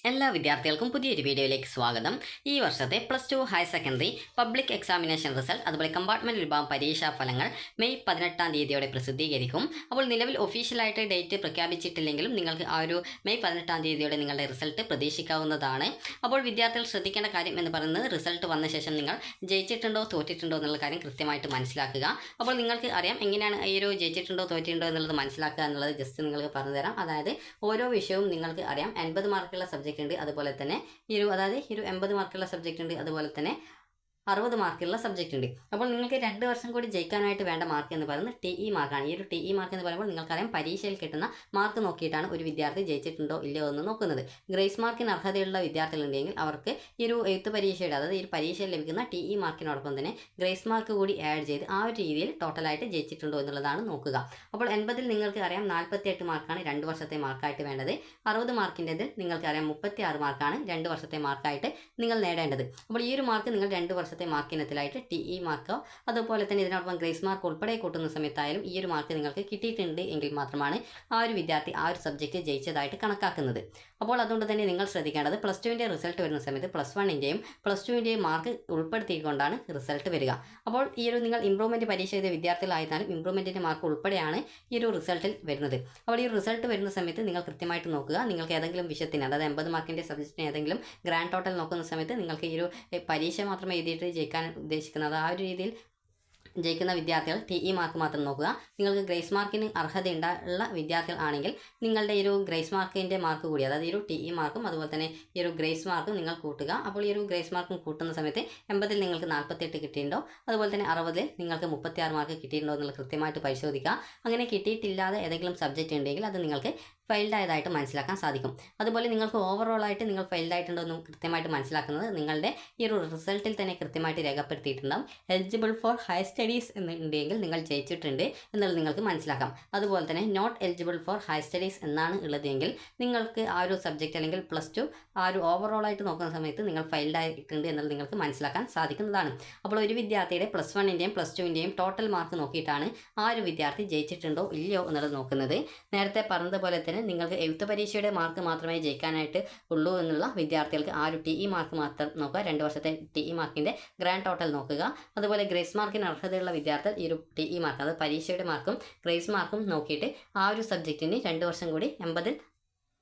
എല്ലാ വിദ്യാർത്ഥികൾക്കും പുതിയൊരു വീഡിയോയിലേക്ക് സ്വാഗതം. ഈ വർഷത്തെ +2 higher secondary public examination result അതുപോലെ കമ്പാർട്ട്മെൻറ്റ് വിഭാഗം പരീക്ഷാ ഫലങ്ങൾ മെയ് 18-ാം തീയതിയോടെ പ്രസിദ്ധീകരിക്കും. അപ്പോൾ നിലവിൽ ഒഫീഷ്യലായിട്ട് ഡേറ്റ് പ്രഖ്യാപിച്ചിട്ടില്ലെങ്കിലും നിങ്ങൾക്ക് ആ ഒരു മെയ് 18-ാം തീയതിയോടെ നിങ്ങളുടെ റിസൾട്ട് പ്രതീക്ഷിക്കാവുന്നതാണ്. അപ്പോൾ വിദ്യാർത്ഥികൾ ശ്രദ്ധിക്കേണ്ട കാര്യം എന്ന് പറയുന്നത് റിസൾട്ട് വന്ന ശേഷം നിങ്ങൾ ജയിച്ചിട്ടുണ്ടോ തോറ്റിട്ടുണ്ടോ എന്നുള്ള കാര്യം കൃത്യമായിട്ട് മനസ്സിലാക്കുക. അപ്പോൾ നിങ്ങൾക്ക് അറിയാം എങ്ങനെയാണ് ഈ ഒരു ജയിച്ചിട്ടുണ്ടോ തോറ്റിട്ടുണ്ടോ എന്നുള്ളത് മനസ്സിലാക്കുക എന്നുള്ളത് ജസ്റ്റ് നിങ്ങൾക്ക് പറഞ്ഞുതരാം. അതായത് ഓരോ വിഷയവും നിങ്ങൾക്ക് അറിയാം 80 മാർക്കുള്ള സബ്ജക്റ്റ് ഉണ്ട്, അതുപോലെ തന്നെ 80 മാർക്കുള്ള സബ്ജക്റ്റ് ഉണ്ട്, അതുപോലെ തന്നെ 60 മാർക്കുള്ള സബ്ജക്റ്റ് ഉണ്ട്. അപ്പോൾ നിങ്ങൾക്ക് 2 വർഷം കൂടി ജയിക്കാനായിട്ട് വേണ്ട മാർക്ക് എന്ന് പറയുന്നത് TE മാർക്കാണ്. ഈ ഒരു TE മാർക്ക് എന്ന് പറയുമ്പോൾ നിങ്ങൾക്കറിയാം പരീക്ഷയിൽ കിട്ടുന്ന മാർക്ക് നോക്കിയിട്ടാണ് ഒരു വിദ്യാർത്ഥി ജയിച്ചിട്ടുണ്ടോ ഇല്ലയോ എന്ന് നോക്കുന്നത്. ഗ്രേസ് മാർക്കിന് അർഹതയുള്ള വിദ്യാർത്ഥികളുണ്ടെങ്കിൽ അവർക്ക് ഈ ഒരു എഴുത്ത് പരീക്ഷയുടെ അതായത് ഈ പരീക്ഷയിൽ ലഭിക്കുന്ന TE മാർക്കിനോടൊപ്പം തന്നെ ഗ്രേസ് മാർക്ക് കൂടി ആഡ് ചെയ്ത് ആ ഒരു രീതിയിൽ ടോട്ടലായിട്ട് ജയിച്ചിട്ടുണ്ടോ എന്നുള്ളതാണ് നോക്കുക. അപ്പോൾ 80-ൽ നിങ്ങൾക്ക് അറിയാം 48 മാർക്കാണ് 2 വർഷത്തെ മാർക്കായിട്ട് വേണ്ടത്. 60 മാർക്കിൻ്റെതിൽ നിങ്ങൾക്കറിയാം 36 മാർക്കാണ് 2 വർഷത്തെ മാർക്കായിട്ട് നിങ്ങൾ നേടേണ്ടത്. അപ്പോൾ ഈ ഒരു മാർക്ക് നിങ്ങൾ 2 വർഷത്തെ മാർക്കിനത്തിലായിട്ട് TE മാർക്കോ അതുപോലെ തന്നെ ഇതിനോടൊപ്പം ഗ്രേസ് മാർക്ക് ഉൾപ്പെടെ കൂട്ടുന്ന സമയത്തായാലും ഈ ഒരു മാർക്ക് നിങ്ങൾക്ക് കിട്ടിയിട്ടുണ്ട് എങ്കിൽ മാത്രമാണ് ആ ഒരു വിദ്യാർത്ഥി ആ ഒരു സബ്ജക്റ്റ് ജയിച്ചതായിട്ട് കണക്കാക്കുന്നത്. അപ്പോൾ അതുകൊണ്ട് തന്നെ നിങ്ങൾ ശ്രദ്ധിക്കേണ്ടത് +2ൻ്റെ റിസൾട്ട് വരുന്ന സമയത്ത് +1ൻ്റെയും +2ൻ്റെയും മാർക്ക് ഉൾപ്പെടുത്തിക്കൊണ്ടാണ് റിസൾട്ട് വരിക. അപ്പോൾ ഈ ഒരു നിങ്ങൾ ഇംപ്രൂവ്മെൻറ്റ് പരീക്ഷ ചെയ്ത വിദ്യാർത്ഥികളായിരുന്നാലും ഇംപ്രൂവ്മെൻറ്റിൻ്റെ മാർക്ക് ഉൾപ്പെടെയാണ് ഈ ഒരു റിസൾട്ടിൽ വരുന്നത്. അപ്പോൾ ഈ റിസൾട്ട് വരുന്ന സമയത്ത് നിങ്ങൾ കൃത്യമായിട്ട് നോക്കുക. നിങ്ങൾക്ക് ഏതെങ്കിലും വിഷയത്തിന് അതായത് 80 മാർക്കിൻ്റെ സബ്ജക്റ്റിന് ഏതെങ്കിലും ഗ്രാൻഡ് ടോട്ടൽ നോക്കുന്ന സമയത്ത് നിങ്ങൾക്ക് ഈ ഒരു പരീക്ഷ മാത്രം എഴുതിയിട്ട് ജയിക്കാൻ ഉദ്ദേശിക്കുന്നത് ആ ഒരു രീതിയിൽ ജയിക്കുന്ന വിദ്യാർത്ഥികൾ TE മാർക്ക് മാത്രം നോക്കുക. നിങ്ങൾക്ക് ഗ്രേസ് മാർക്കിന് അർഹതയുള്ള വിദ്യാർത്ഥികൾ ആണെങ്കിൽ നിങ്ങളുടെ ഈ ഒരു ഗ്രേസ് മാർക്കിൻ്റെ മാർക്ക് കൂടി അതായത് ഈ ഒരു TE മാർക്കും അതുപോലെ തന്നെ ഈ ഒരു ഗ്രേസ് മാർക്കും നിങ്ങൾ കൂട്ടുക. അപ്പോൾ ഈ ഒരു ഗ്രേസ് മാർക്കും കൂട്ടുന്ന സമയത്ത് 80-ൽ നിങ്ങൾക്ക് 48 കിട്ടിയിട്ടുണ്ടോ അതുപോലെ തന്നെ 60-ൽ നിങ്ങൾക്ക് 36 മാർക്ക് കിട്ടിയിട്ടുണ്ടോ എന്നുള്ളത് കൃത്യമായിട്ട് പരിശോധിക്കുക. അങ്ങനെ കിട്ടിയിട്ടില്ലാതെ ഏതെങ്കിലും സബ്ജക്റ്റ് ഉണ്ടെങ്കിൽ അത് നിങ്ങൾക്ക് ഫെയിൽഡ് ആയതായിട്ട് മനസ്സിലാക്കാൻ സാധിക്കും. അതുപോലെ നിങ്ങൾക്ക് ഓവറോളായിട്ട് നിങ്ങൾ ഫെയിൽഡ് ആയിട്ടുണ്ടോ എന്ന് കൃത്യമായിട്ട് മനസ്സിലാക്കുന്നത് നിങ്ങളുടെ ഈ ഒരു റിസൾട്ടിൽ തന്നെ കൃത്യമായിട്ട് രേഖപ്പെടുത്തിയിട്ടുണ്ടാകും. എലിജിബിൾ ഫോർ ഹയർ സ്റ്റഡീസ് എന്നുണ്ടെങ്കിൽ നിങ്ങൾ ജയിച്ചിട്ടുണ്ട് എന്നുള്ളത് നിങ്ങൾക്ക് മനസ്സിലാക്കാം. അതുപോലെ തന്നെ not eligible for higher studies എന്നാണ് ഉള്ളതെങ്കിൽ നിങ്ങൾക്ക് ആ ഒരു സബ്ജക്റ്റ് അല്ലെങ്കിൽ +2 ആ ഒരു ഓവറോളായിട്ട് നോക്കുന്ന സമയത്ത് നിങ്ങൾ ഫെയിൽഡ് ആയിട്ടുണ്ട് എന്നുള്ളത് നിങ്ങൾക്ക് മനസ്സിലാക്കാൻ സാധിക്കുന്നതാണ്. അപ്പോൾ ഒരു വിദ്യാർത്ഥിയുടെ +1ൻ്റെയും +2ൻ്റെയും ടോട്ടൽ മാർക്ക് നോക്കിയിട്ടാണ് ആ ഒരു വിദ്യാർത്ഥി ജയിച്ചിട്ടുണ്ടോ ഇല്ലയോ എന്നുള്ളത് നോക്കുന്നത്. നേരത്തെ പറഞ്ഞതുപോലെ തന്നെ നിങ്ങൾക്ക് എഴുത്ത് പരീക്ഷയുടെ മാർക്ക് മാത്രമേ ജയിക്കാനായിട്ട് ഉള്ളൂ എന്നുള്ള വിദ്യാർത്ഥികൾക്ക് ആ ഒരു TE മാർക്ക് മാത്രം നോക്കുക. 2 വർഷത്തെ TE മാർക്കിൻ്റെ ഗ്രാൻഡ് ടോട്ടൽ നോക്കുക. അതുപോലെ ഗ്രേസ് മാർക്കിന് അർഹതയുള്ള വിദ്യാർത്ഥികൾ ഈ ഒരു TE മാർക്ക് അത് പരീക്ഷയുടെ മാർക്കും ഗ്രേസ് മാർക്കും നോക്കിയിട്ട് ആ ഒരു സബ്ജക്റ്റിന് 2 വർഷം കൂടി 80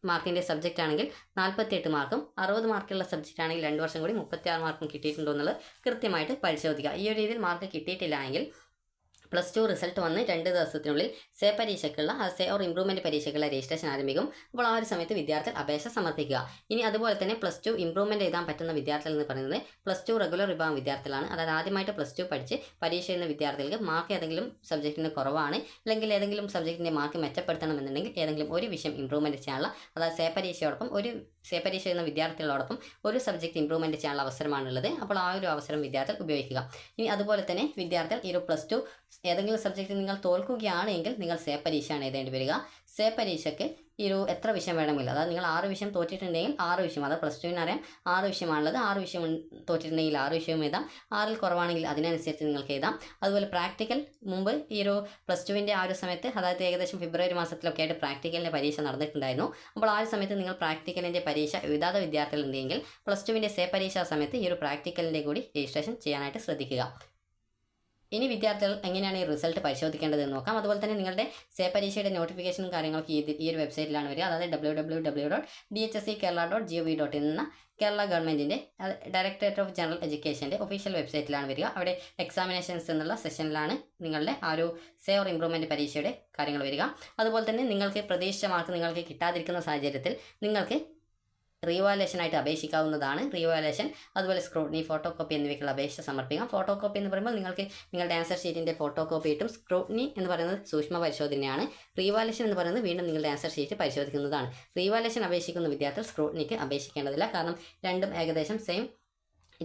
മാർക്കിൻ്റെ സബ്ജക്റ്റ് ആണെങ്കിൽ 48 മാർക്കും 60 മാർക്കുള്ള സബ്ജക്റ്റ് ആണെങ്കിൽ 2 വർഷം കൂടി 36 മാർക്കും കിട്ടിയിട്ടുണ്ടോ എന്നുള്ളത് കൃത്യമായിട്ട് പരിശോധിക്കുക. ഈ ഒരു രീതിയിൽ മാർക്ക് കിട്ടിയിട്ടില്ല എങ്കിൽ +2 റിസൾട്ട് വന്ന് 2 ദിവസത്തിനുള്ളിൽ സേ പരീക്ഷയ്ക്കുള്ള സേ ഓർ ഇംപ്രൂവ്മെൻറ്റ് പരീക്ഷയ്ക്കുള്ള രജിസ്ട്രേഷൻ ആരംഭിക്കും. അപ്പോൾ ആ ഒരു സമയത്ത് വിദ്യാർത്ഥികൾ അപേക്ഷ സമർപ്പിക്കുക. ഇനി അതുപോലെ തന്നെ +2 ഇംപ്രൂവ്മെൻറ്റ് എഴുതാൻ പറ്റുന്ന വിദ്യാർത്ഥികൾ എന്ന് പറയുന്നത് +2 റെഗുലർ വിഭാഗം വിദ്യാർത്ഥികളാണ്. അതായത് ആദ്യമായിട്ട് +2 പഠിച്ച് പരീക്ഷ എഴുതുന്ന വിദ്യാർത്ഥികൾക്ക് മാർക്ക് ഏതെങ്കിലും സബ്ജക്റ്റിന് കുറവാണ് അല്ലെങ്കിൽ ഏതെങ്കിലും സബ്ജക്റ്റിൻ്റെ മാർക്ക് മെച്ചപ്പെടുത്തണമെന്നുണ്ടെങ്കിൽ ഏതെങ്കിലും ഒരു വിഷയം ഇംപ്രൂവ്മെൻറ്റ് ചെയ്യാനുള്ള അതായത് സേ പരീക്ഷയോടൊപ്പം സേ പരീക്ഷ എഴുതുന്ന വിദ്യാർത്ഥികളോടൊപ്പം ഒരു സബ്ജക്റ്റ് ഇംപ്രൂവ്മെൻറ്റ് ചെയ്യാനുള്ള അവസരമാണുള്ളത്. അപ്പോൾ ആ ഒരു അവസരം വിദ്യാർത്ഥികൾ ഉപയോഗിക്കുക. ഇനി അതുപോലെ തന്നെ വിദ്യാർത്ഥികൾ ഈ ഒരു +2 ഏതെങ്കിലും സബ്ജക്റ്റിൽ നിങ്ങൾ തോൽക്കുകയാണെങ്കിൽ നിങ്ങൾ സേ പരീക്ഷയാണ് എഴുതേണ്ടി വരിക. സേ പരീക്ഷയ്ക്ക് ഈ ഒരു എത്ര വിഷയം വേണമെങ്കിലും അതായത് നിങ്ങൾ 6 വിഷയം തോറ്റിട്ടുണ്ടെങ്കിൽ 6 വിഷയം അതായത് +2 അറിയാം 6 വിഷയമാണുള്ളത്. 6 വിഷയം തോറ്റിട്ടുണ്ടെങ്കിൽ 6 വിഷയം എഴുതാം. 6-ൽ കുറവാണെങ്കിൽ അതിനനുസരിച്ച് നിങ്ങൾക്ക് എഴുതാം. അതുപോലെ പ്രാക്ടിക്കൽ മുമ്പ് ഈ ഒരു +2ൻ്റെ ആ ഒരു സമയത്ത് അതായത് ഏകദേശം ഫെബ്രുവരി മാസത്തിലൊക്കെ ആയിട്ട് പ്രാക്ടിക്കലിൻ്റെ പരീക്ഷ നടന്നിട്ടുണ്ടായിരുന്നു. അപ്പോൾ ആ ഒരു സമയത്ത് നിങ്ങൾ പ്രാക്ടിക്കലിൻ്റെ പരീക്ഷ എഴുതാതെ വിദ്യാർത്ഥികളുണ്ടെങ്കിൽ +2ൻ്റെ സേ പരീക്ഷ സമയത്ത് ഈ ഒരു പ്രാക്ടിക്കലിൻ്റെ കൂടി രജിസ്ട്രേഷൻ ചെയ്യാനായിട്ട് ശ്രദ്ധിക്കുക. ഇനി വിദ്യാർത്ഥികൾ എങ്ങനെയാണ് ഈ റിസൾട്ട് പരിശോധിക്കേണ്ടതെന്ന് നോക്കാം. അതുപോലെ തന്നെ നിങ്ങളുടെ സേ പരീക്ഷയുടെ നോട്ടിഫിക്കേഷനും കാര്യങ്ങളൊക്കെ ഈ ഒരു വെബ്സൈറ്റിലാണ് വരിക. അതായത് www.dhsckerala.gov.in എന്ന കേരള ഗവൺമെൻറ്റിൻ്റെ ഡയറക്ടറേറ്റ് ഓഫ് ജനറൽ എഡ്യൂക്കേഷൻ്റെ ഒഫീഷ്യൽ വെബ്സൈറ്റിലാണ് വരിക. അവിടെ എക്സാമിനേഷൻസ് എന്നുള്ള സെഷനിലാണ് നിങ്ങളുടെ ആ ഒരു സേ ഓർ ഇംപ്രൂവ്മെൻറ്റ് പരീക്ഷയുടെ കാര്യങ്ങൾ വരിക. അതുപോലെ തന്നെ നിങ്ങൾക്ക് പ്രതീക്ഷിച്ച മാർക്ക് നിങ്ങൾക്ക് കിട്ടാതിരിക്കുന്ന സാഹചര്യത്തിൽ നിങ്ങൾക്ക് റീവാലുവേഷനായിട്ട് അപേക്ഷിക്കാവുന്നതാണ്. റീവാലുവേഷൻ അതുപോലെ സ്ക്രൂട്ടിനി ഫോട്ടോ കോപ്പി എന്നിവയ്ക്കുള്ള അപേക്ഷ സമർപ്പിക്കാം. ഫോട്ടോ കോപ്പി എന്ന് പറയുമ്പോൾ നിങ്ങൾക്ക് നിങ്ങളുടെ ആൻസർ ഷീറ്റിൻ്റെ ഫോട്ടോ കോപ്പി കിട്ടും. സ്ക്രൂട്ടിനി എന്ന് പറയുന്നത് സൂക്ഷ്മ പരിശോധനയാണ്. റീവാലുവേഷൻ എന്ന് പറയുന്നത് വീണ്ടും നിങ്ങളുടെ ആൻസർ ഷീറ്റ് പരിശോധിക്കുന്നതാണ്. റീവാലുവേഷൻ അപേക്ഷിക്കുന്ന വിദ്യാർത്ഥികൾ സ്ക്രൂട്ടിനിക്ക് അപേക്ഷിക്കേണ്ടതില്ല. കാരണം രണ്ടും ഏകദേശം സെയിം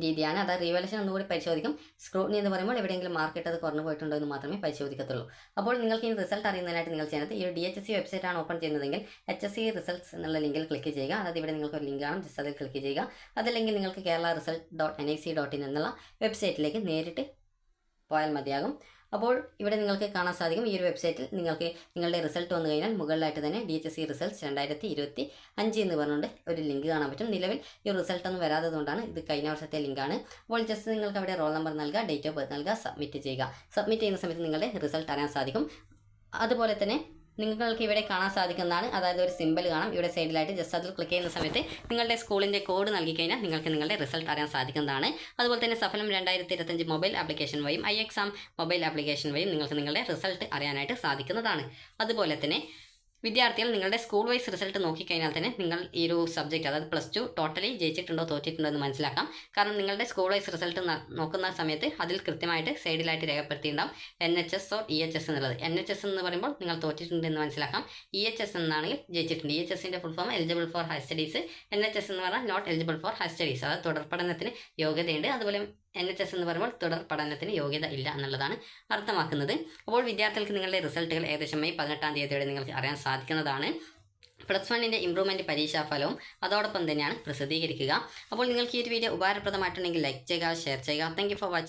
രീതിയാണ്. അതായത് റീവാലുവേഷൻ ഒന്നുകൂടി പരിശോധിക്കും. സ്ക്രൂട്ടിനി എന്ന് പറയുമ്പോൾ എവിടെയെങ്കിലും മാർക്ക് ഇട്ടത് കുറഞ്ഞു പോയിട്ടുണ്ടോ എന്ന് മാത്രമേ പരിശോധിക്കത്തുള്ളൂ. അപ്പോൾ നിങ്ങൾക്ക് ഈ റിസൾട്ട് അറിയുന്നതിനായിട്ട് നിങ്ങൾ ചെയ്യുന്നത് ഈ ഒരു DHSC വെബ്സൈറ്റാണ് ഓപ്പൺ ചെയ്യുന്നതെങ്കിൽ HSC റിസൾട്ട്സ് എന്നുള്ള ലിങ്കിൽ ക്ലിക്ക് ചെയ്യുക. അതായത് ഇവിടെ നിങ്ങൾക്ക് ഒരു ലിങ്കാണ്, ജസ്റ്റ് അതിൽ ക്ലിക്ക് ചെയ്യുക. അതല്ലെങ്കിൽ നിങ്ങൾക്ക് kerala result.nic.in എന്നുള്ള വെബ്സൈറ്റിലേക്ക് നേരിട്ട് പോയാൽ മതിയാകും. അപ്പോൾ ഇവിടെ നിങ്ങൾക്ക് കാണാൻ സാധിക്കും ഈ ഒരു വെബ്സൈറ്റിൽ നിങ്ങൾക്ക് നിങ്ങളുടെ റിസൾട്ട് വന്നു കഴിഞ്ഞാൽ മുകളിലായിട്ട് തന്നെ DHSC റിസൾട്ട്സ് 2025 എന്ന് പറഞ്ഞുകൊണ്ട് ഒരു ലിങ്ക് കാണാൻ പറ്റും. നിലവിൽ ഈ റിസൾട്ട് ഒന്നും വരാത്തതുകൊണ്ടാണ് ഇത് കഴിഞ്ഞ വർഷത്തെ ലിങ്കാണ്. അപ്പോൾ ജസ്റ്റ് നിങ്ങൾക്ക് അവിടെ റോൾ നമ്പർ നൽകുക, ഡേറ്റ് ഓഫ് ബർത്ത് നൽകുക, സബ്മിറ്റ് ചെയ്യുക. സബ്മിറ്റ് ചെയ്യുന്ന സമയത്ത് നിങ്ങളുടെ റിസൾട്ട് അറിയാൻ സാധിക്കും. അതുപോലെ തന്നെ നിങ്ങൾക്ക് ഇവിടെ കാണാൻ സാധിക്കുന്നതാണ്, അതായത് ഒരു സിമ്പിൾ കാണാം ഇവിടെ സൈഡിലായിട്ട്. ജസ്റ്റ് അതിൽ ക്ലിക്ക് ചെയ്യുന്ന സമയത്ത് നിങ്ങളുടെ സ്കൂളിൻ്റെ കോഡ് നൽകി കഴിഞ്ഞാൽ നിങ്ങൾക്ക് നിങ്ങളുടെ റിസൾട്ട് അറിയാൻ സാധിക്കുന്നതാണ്. അതുപോലെ തന്നെ സഫലം 2025 മൊബൈൽ ആപ്ലിക്കേഷൻ വഴിയും iExam മൊബൈൽ ആപ്ലിക്കേഷൻ വഴിയും നിങ്ങൾക്ക് നിങ്ങളുടെ റിസൾട്ട് അറിയാനായിട്ട് സാധിക്കുന്നതാണ്. അതുപോലെ തന്നെ വിദ്യാർത്ഥികൾ നിങ്ങളുടെ സ്കൂൾ വൈസ് റിസൾട്ട് നോക്കിക്കഴിഞ്ഞാൽ തന്നെ നിങ്ങൾ ഈ ഒരു സബ്ജക്റ്റ്, അതായത് +2 ടോട്ടലി ജയിച്ചിട്ടുണ്ടോ തോറ്റിട്ടുണ്ടോ എന്ന് മനസ്സിലാക്കാം. കാരണം നിങ്ങളുടെ സ്കൂൾ വൈസ് റിസൾട്ട് നോക്കുന്ന സമയത്ത് അതിൽ കൃത്യമായിട്ട് സൈഡിലായിട്ട് രേഖപ്പെടുത്തിയിട്ടുണ്ടാവും NHS or EHS എന്നുള്ളത്. NHS എന്ന് പറയുമ്പോൾ നിങ്ങൾ തോറ്റിട്ടുണ്ട് എന്ന് മനസ്സിലാക്കാം. EHS എന്നാണെങ്കിൽ ജയിച്ചിട്ടുണ്ട്. EHSൻ്റെ full form eligible for higher studies, NHS എന്ന് പറഞ്ഞാൽ not eligible for higher studies, അതായത് തുടർ പഠനത്തിന് യോഗ്യതയുണ്ട്. അതുപോലെ NHS എന്ന് പറയുമ്പോൾ തുടർ പഠനത്തിന് യോഗ്യത ഇല്ല എന്നുള്ളതാണ് അർത്ഥമാക്കുന്നത്. അപ്പോൾ വിദ്യാർത്ഥികൾക്ക് നിങ്ങളുടെ റിസൾട്ടുകൾ ഏകദേശം മെയ് 18-ാം തീയതിയോടെ നിങ്ങൾക്ക് അറിയാൻ സാധിക്കുന്നതാണ്. +1ൻ്റെ ഇംപ്രൂവ്മെൻറ്റ് പരീക്ഷാഫലവും അതോടൊപ്പം തന്നെയാണ് പ്രസിദ്ധീകരിക്കുക. അപ്പോൾ നിങ്ങൾക്ക് ഈ ഒരു വീഡിയോ ഉപകാരപ്രദമായിട്ടുണ്ടെങ്കിൽ ലൈക്ക് ചെയ്യുക, ഷെയർ ചെയ്യുക. Thank you for watching.